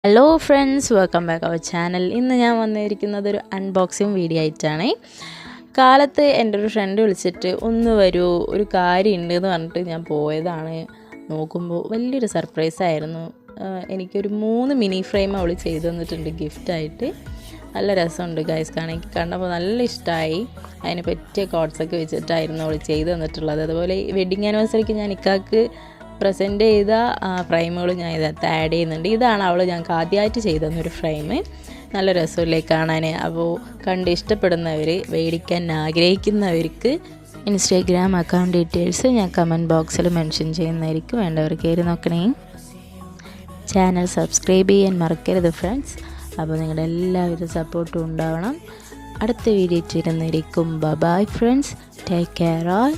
Hello friends, welcome back our channel. ഇന്ന് ഞാൻ വന്നിരിക്കുന്നത് ഒരു അൺബോക്സിങ് വീഡിയോ ആയിട്ടാണ്. കാലത്ത് എൻ്റെ ഒരു ഫ്രണ്ട് വിളിച്ചിട്ട് ഒന്ന് വരൂ, ഒരു കാര്യം ഉണ്ട് എന്ന് പറഞ്ഞിട്ട് ഞാൻ പോയതാണ്. നോക്കുമ്പോൾ വലിയൊരു സർപ്രൈസായിരുന്നു. എനിക്കൊരു 3 മിനി ഫ്രെയിം അവൾ ചെയ്തു തന്നിട്ടുണ്ട് ഗിഫ്റ്റായിട്ട്. നല്ല രസമുണ്ട് ഗൈസ്, കണ്ടപ്പോൾ നല്ല ഇഷ്ടമായി. അതിന് പറ്റിയ കോഡ്സൊക്കെ വെച്ചിട്ടായിരുന്നു അവൾ ചെയ്തു തന്നിട്ടുള്ളത്. അതുപോലെ വെഡിങ് ആനിവേഴ്സറിക്ക് ഞാൻ ഇക്കാക്ക് പ്രസൻറ്റ് ചെയ്ത ഫ്രെയിമുകൾ ഞാൻ ഇതിനകത്ത് ആഡ് ചെയ്യുന്നുണ്ട്. ഇതാണ് അവൾ ഞങ്ങൾക്ക് ആദ്യമായിട്ട് ചെയ്തു തന്നൊരു ഫ്രെയിം. നല്ല രസമില്ലേ കാണാൻ. അപ്പോൾ കണ്ട് ഇഷ്ടപ്പെടുന്നവർ, മേടിക്കാൻ ആഗ്രഹിക്കുന്നവർക്ക് ഇൻസ്റ്റാഗ്രാം അക്കൗണ്ട് ഡീറ്റെയിൽസ് ഞാൻ കമൻറ്റ് ബോക്സിൽ മെൻഷൻ ചെയ്യുന്നതായിരിക്കും. വേണ്ടവർ കയറി നോക്കണേ. ചാനൽ സബ്സ്ക്രൈബ് ചെയ്യാൻ മറക്കരുത് ഫ്രണ്ട്സ്. അപ്പോൾ നിങ്ങളുടെ എല്ലാവിധ സപ്പോർട്ടും ഉണ്ടാവണം. അടുത്ത വീഡിയോ ഇരുന്നിരിക്കും. Bye friends, take care all.